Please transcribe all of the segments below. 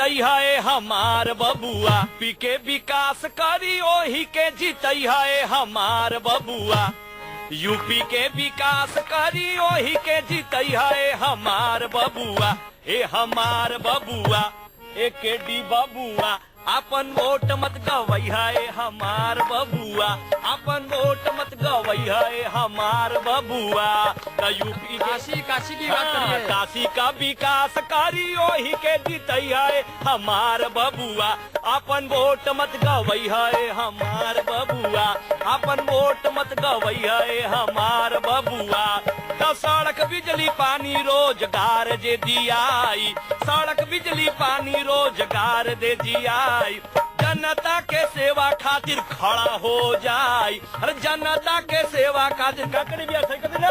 जीतई है हमार बबुआ, पी के विकास करी ओही के जीतई है हमार बबुआ, यूपी के विकास करी ओही के जीतई है हमार बबुआ, ए हमार बबुआ, ए के डी बबुआ, अपन वोट मत गवई है हमार बबुआ, अपन वोट मत गवई है हमार बबुआ। यूपी काशी की बात करिए, काशी का विकास करी ओही के जीतई है हमार बबुआ, अपन वोट मत गवई है हमार बबुआ, अपन वोट मत गवई है हमार बबुआ। तो सड़क बिजली पानी रोजगार जे दियाई, सड़क बिजली पानी रोजगार दे दियाई, जनता के सेवा खातिर खड़ा हो जाई, अरे जनता के सेवा खातिर का करी बिया सही करी ना,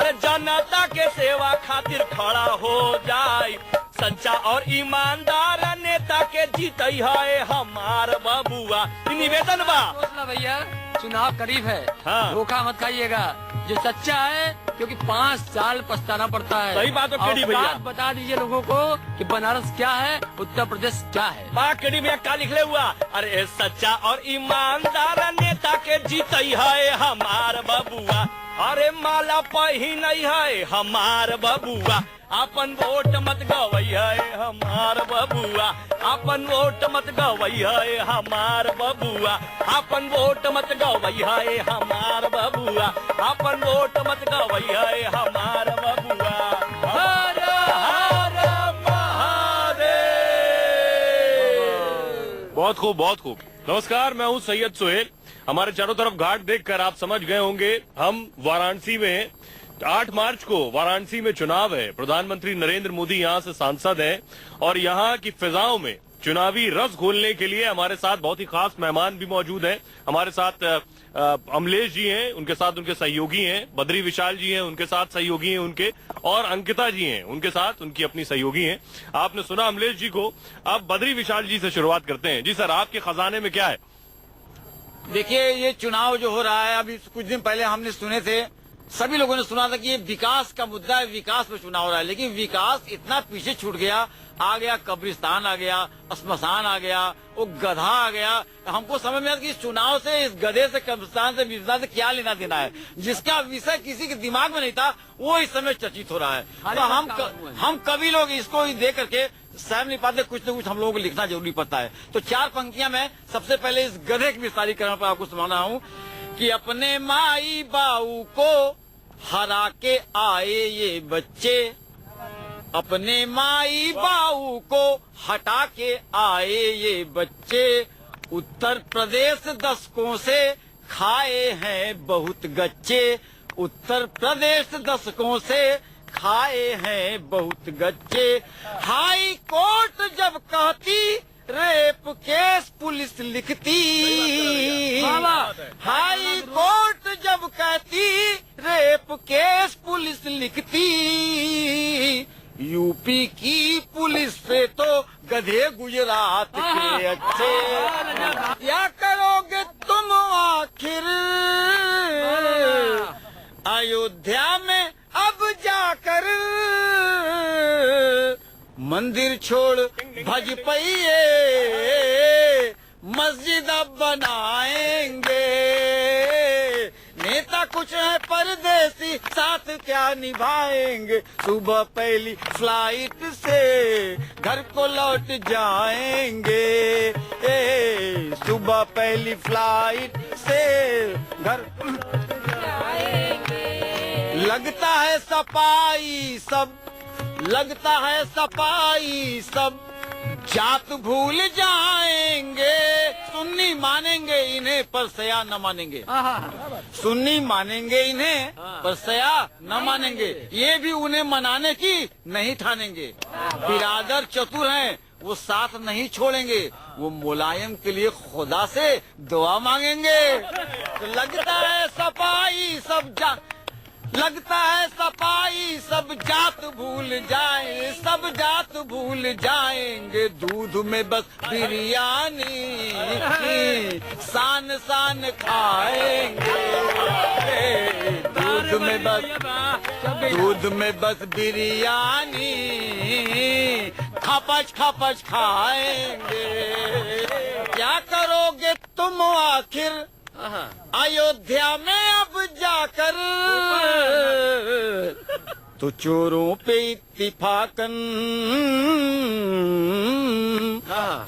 अरे जनता के सेवा खातिर खड़ा हो जाई, सच्चा और ईमानदार नेता के जीतई है हमार बबुआ। निवेदन बा भैया, चुनाव करीब है, हाँ। धोखा मत खाइएगा, जो सच्चा है, क्योंकि 5 साल पछताना पड़ता है। सही बात है केडी भैया, बता दीजिए लोगों को कि बनारस क्या है, उत्तर प्रदेश क्या है। बा केडी भैया का लिखले हुआ, अरे सच्चा और ईमानदार नेता के जीतई है हमार बबुआ, अरे माला पहिन है हमार बबुआ, अपन वोट मत गवई है हमार बबुआ, अपन वोट मत गवई है हमार बबुआ, अपन वोट मत गवई है हमार बबुआ, अपन वोट मत गवई है हमार बबुआ। हर हर महादेव। बहुत खूब, बहुत खूब। नमस्कार, मैं हूँ सैयद सुहेल। हमारे चारों तरफ घाट देखकर आप समझ गए होंगे हम वाराणसी में हैं। 8 मार्च को वाराणसी में चुनाव है, प्रधानमंत्री नरेंद्र मोदी यहाँ से सांसद हैं और यहाँ की फिजाओं में चुनावी रस घोलने के लिए हमारे साथ बहुत ही खास मेहमान भी मौजूद हैं। हमारे साथ अमलेश जी हैं, उनके साथ उनके सहयोगी हैं, बद्री विशाल जी हैं, उनके साथ सहयोगी हैं उनके, और अंकिता जी हैं, उनके साथ उनकी अपनी सहयोगी हैं। आपने सुना अमलेश जी को, अब बद्री विशाल जी से शुरुआत करते हैं। जी सर, आपके खजाने में क्या है? देखिए, ये चुनाव जो हो रहा है, अभी कुछ दिन पहले हमने सुने थे, सभी लोगों ने सुना था कि ये विकास का मुद्दा है, विकास पे चुनाव हो रहा है, लेकिन विकास इतना पीछे छूट गया, आ गया कब्रिस्तान, आ गया श्मशान, आ गया वो गधा आ गया। हमको समझ में आता कि इस चुनाव से, इस गधे से, कब्रिस्तान से, विस्तान से क्या लेना देना है। जिसका विषय किसी के दिमाग में नहीं था, वो इस समय चर्चित हो रहा है। तो हम कभी लोग इसको देख करके सहम नहीं पाते, कुछ न कुछ हम लोगों को लिखना जरूरी पड़ता है। तो 4 पंक्तियां मैं सबसे पहले इस गधे की विस्तारीकरण पर आपको सुनाना हूँ कि अपने माई बाऊ को हरा के आए ये बच्चे, अपने माई बाऊ को हटा के आए ये बच्चे, उत्तर प्रदेश दशकों से खाए हैं बहुत गच्चे, उत्तर प्रदेश दशकों से खाए हैं बहुत गच्चे। हाई कोर्ट जब कहती रेप केस पुलिस लिखती, हाई कोर्ट जब कहती रेप केस पुलिस लिखती, यूपी की पुलिस से तो गधे गुजरात के अच्छे। क्या करोगे तुम आखिर अयोध्या में अब जाकर, मंदिर छोड़ भजपइये मस्जिद अब बनाएंगे, नेता कुछ है परदेसी साथ क्या निभाएंगे, सुबह पहली फ्लाइट से घर को लौट जाएंगे, सुबह पहली फ्लाइट से घर लगता है सफाई सब, लगता है सफाई सब, जात भूल जाएंगे, सुन्नी मानेंगे इन्हें पर सया न मानेंगे, सुन्नी मानेंगे इन्हें पर सया न मानेंगे, ये भी उन्हें मनाने की नहीं ठानेंगे, बिरादर चतुर हैं वो साथ नहीं छोड़ेंगे, वो मुलायम के लिए खुदा से दुआ मांगेंगे। तो लगता है सफाई सब लगता है सफाई सब जात भूल जाए, सब जात भूल जाएंगे, दूध में बस बिरयानी शान शान खाएंगे, दूध में बस बिरयानी खपच खपच खाएंगे। क्या करोगे तुम आखिर अयोध्या में अब जाकर, तो चोरों पे इत्तिफाकन,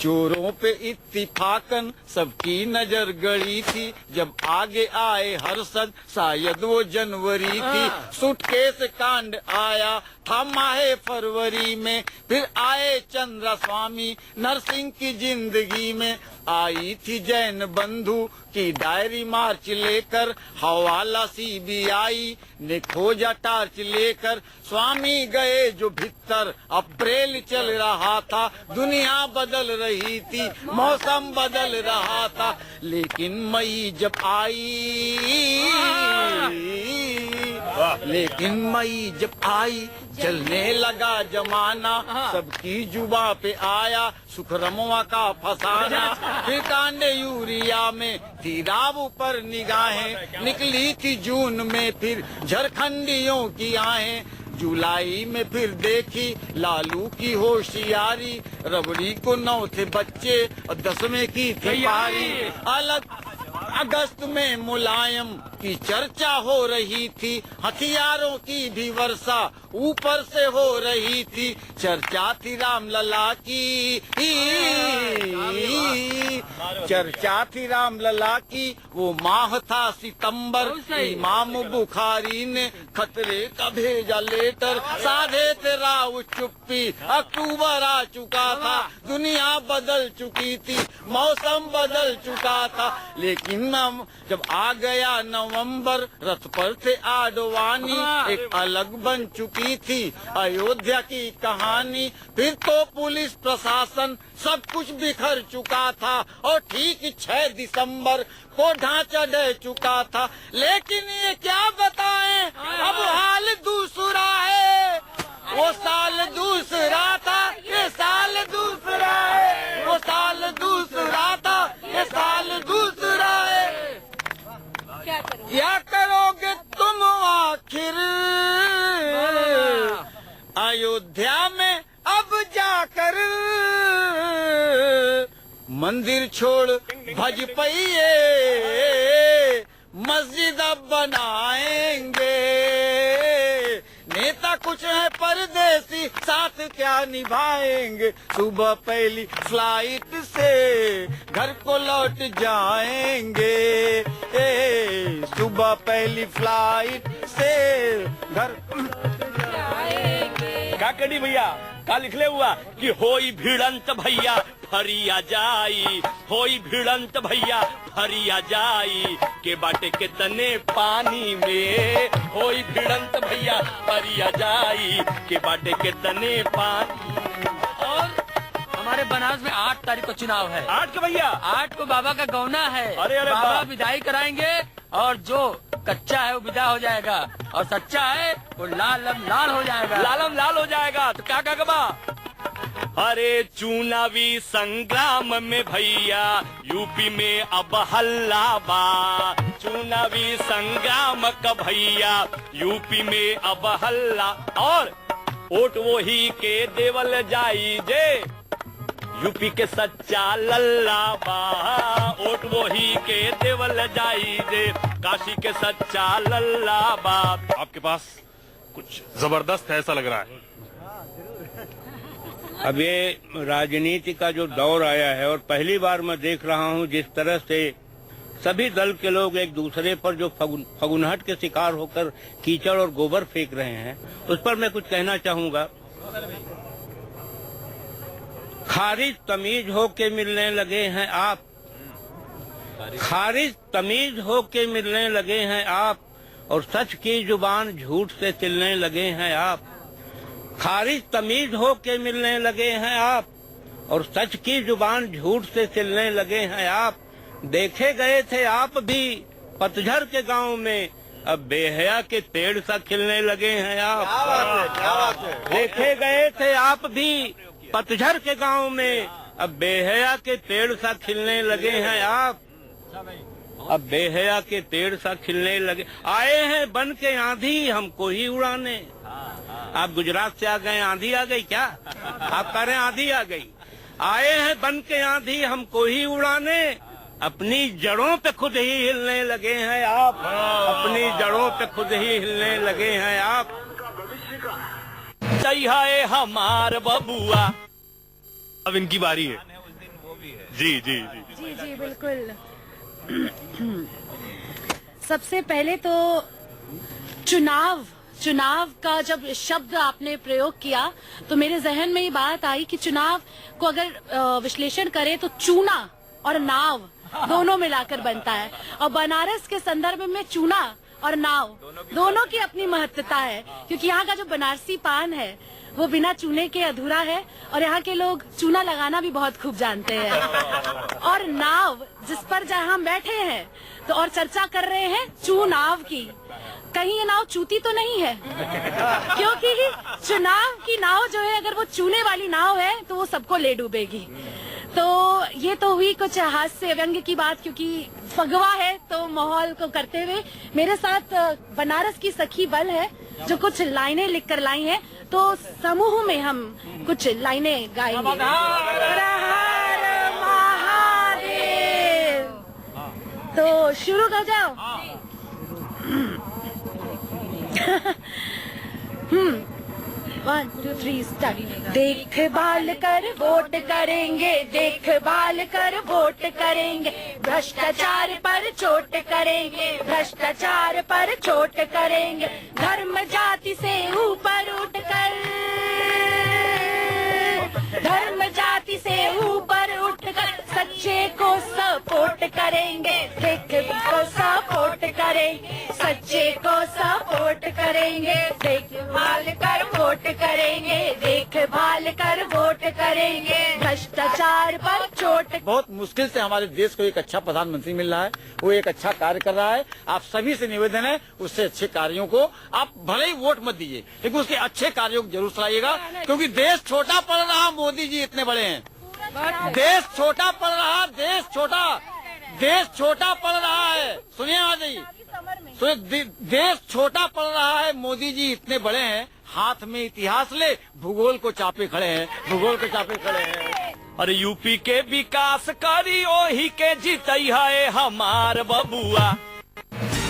चोरों पे इत्तिफाकन सबकी नजर गड़ी थी। जब आगे आए हर्षद शायद वो जनवरी थी। सूटकेस कांड आया था माहे फरवरी में। फिर आए चंद्रा स्वामी नरसिंह की जिंदगी में। आई थी जैन बंधु की डायरी मार्च लेकर। हवाला CBI ने खोजा टार्च लेकर। स्वामी गए जो भीतर, अप्रैल चल रहा था। दुनिया बदल रही थी, मौसम बदल रहा था। लेकिन मई जब आई, लेकिन मई जब आई, चलने लगा जमाना। सबकी जुबा पे आया सुखरमुआ का फसाना। फिर कांडे यूरिया में थी राव पर निगाहें। निकली थी जून में फिर झारखंडियों की आहें। जुलाई में फिर देखी लालू की होशियारी। रबड़ी को 9 थे बच्चे और 10वें की थी पारी। अलग अगस्त में मुलायम की चर्चा हो रही थी। हथियारों की भी वर्षा ऊपर से हो रही थी। चर्चा थी रामलला की, चर्चा थी रामलला की। वो माह था सितंबर। इमाम बुखारी ने खतरे का भेजा लेटर। साधे थे राव चुप्पी, अक्टूबर आ चुका था। दुनिया बदल चुकी थी, मौसम बदल चुका था। लेकिन जब आ गया नवंबर, रथ पर थे आडवाणी। एक अलग बन चुकी थी अयोध्या की कहानी। फिर तो पुलिस प्रशासन सब कुछ बिखर चुका था। और ठीक 6 दिसंबर को ढांचा ढह चुका था। लेकिन ये क्या बताएं, अब हाल दूसरा है। वो साल दूसरा था, ये साल दूसरा है। वो साल दूसरा था, ये साल दूसरा है। क्या करोगे तुम आखिर अयोध्या में अब जाकर। मंदिर छोड़ भज पइए, मस्जिद अब बनाएंगे। नेता कुछ है परदेसी, साथ क्या निभाएंगे। सुबह पहली फ्लाइट से घर को लौट जाएंगे। सुबह पहली फ्लाइट से घर का कड़ी भैया का लिखले हुआ कि होई भिड़ंत भैया फरिया जाई। होई भिड़ंत भैया फरिया जाई। के बाटे के तने पानी में। होई भिड़ंत भैया फरिया जाई। के बाटे के तने पानी। और हमारे बनारस में 8 तारीख को चुनाव है। 8 के भैया 8 को बाबा का गौना है। अरे बाबा वाह। विदाई कराएंगे और जो कच्चा है वो विदा हो जाएगा और सच्चा है वो लालम लाल हो जाएगा। लालम लाल हो जाएगा। तो क्या कहा? अरे चुनावी संग्राम में भैया यूपी में अब हल्ला बा। चुनावी संग्राम का भैया यूपी में अब हल्ला। और वोट वही के देवल जाई जे यूपी के सच्चा लल्ला बा। वोट वही के देवल जाई जे काशी के सच्चा लल्ला बा। आपके पास कुछ जबरदस्त है ऐसा लग रहा है। अब ये राजनीति का जो दौर आया है और पहली बार मैं देख रहा हूँ जिस तरह से सभी दल के लोग एक दूसरे पर जो फगुनहट के शिकार होकर कीचड़ और गोबर फेंक रहे हैं, उस पर मैं कुछ कहना चाहूंगा। खारिज तमीज होके मिलने लगे हैं आप। खारिज तमीज होके मिलने लगे हैं आप। और सच की जुबान झूठ से सिलने लगे हैं आप। खारिज तमीज होके मिलने लगे हैं आप। और सच की जुबान झूठ से सिलने लगे हैं आप। देखे गए थे आप भी पतझड़ के गांव में, अब बेहया के पेड़ सा खिलने लगे हैं आप। देखे गए थे आप भी पतझड़ के गांव में, अब बेहया के पेड़ सा खिलने लगे हैं आप। अब बेहया के पेड़ सा खिलने लगे। आए हैं बन के आंधी हमको ही उड़ाने। आप गुजरात से आ गए, आंधी आ गई क्या? आप कह रहे हैं आंधी आ गई। आए हैं बन के आंधी हमको ही उड़ाने, अपनी जड़ों पे खुद ही हिलने लगे हैं आप। अपनी जड़ों पे खुद ही हिलने लगे हैं आप। तैया है हमार बबुआ। अब इनकी बारी है। जी जी जी जी जी बिल्कुल। सबसे पहले तो चुनाव का जब शब्द आपने प्रयोग किया तो मेरे जहन में ये बात आई कि चुनाव को अगर विश्लेषण करें तो चूना और नाव दोनों मिलाकर बनता है, और बनारस के संदर्भ में चूना और नाव दोनों की अपनी महत्वता है, क्योंकि यहाँ का जो बनारसी पान है वो बिना चूने के अधूरा है, और यहाँ के लोग चूना लगाना भी बहुत खूब जानते हैं। और नाव जिस पर जहाँ हम बैठे हैं तो और चर्चा कर रहे हैं चुनाव की, कहीं ये नाव चूती तो नहीं है? क्योंकि चुनाव की नाव जो है अगर वो चूने वाली नाव है तो वो सबको ले डूबेगी। तो ये तो हुई कुछ हास्य व्यंग्य की बात, क्योंकि फगवा है तो माहौल को करते हुए मेरे साथ बनारस की सखी बल है जो कुछ लाइनें लिख कर लाई हैं, तो समूह में हम कुछ लाइनें गाएंगे। हर हर महादेव। तो शुरू कर जाओ। 1 2 3 स्टार्ट। देखभाल कर वोट करेंगे, देखभाल कर वोट करेंगे, भ्रष्टाचार पर चोट करेंगे, भ्रष्टाचार पर चोट करेंगे, धर्म जाति से ऊपर उठकर, धर्म जाति से ऊपर उठकर सच्चे को सपोर्ट करेंगे, को सपोर्ट करेंगे, सच्चे को सपोर्ट करेंगे, देखभाल कर वोट करेंगे, देखभाल कर वोट करेंगे, भ्रष्टाचार पर चोट। बहुत मुश्किल से हमारे देश को एक अच्छा प्रधानमंत्री मिल रहा है, वो एक अच्छा कार्य कर रहा है। आप सभी से निवेदन है उससे अच्छे कार्यों को आप भले ही वोट मत दीजिए लेकिन उसके अच्छे कार्यों को जरूर सराहिएगा, क्योंकि देश छोटा पड़ रहा, मोदी जी इतने बड़े हैं। देश छोटा पड़ रहा, देश छोटा पड़ रहा है। सुनिए आ जाइए, सुनिए, देश छोटा पड़ रहा है, मोदी जी इतने बड़े हैं, हाथ में इतिहास ले भूगोल को चापे खड़े हैं, भूगोल को चापे खड़े हैं। अरे यूपी के विकास करी ओही के जीतई है हमार बबुआ।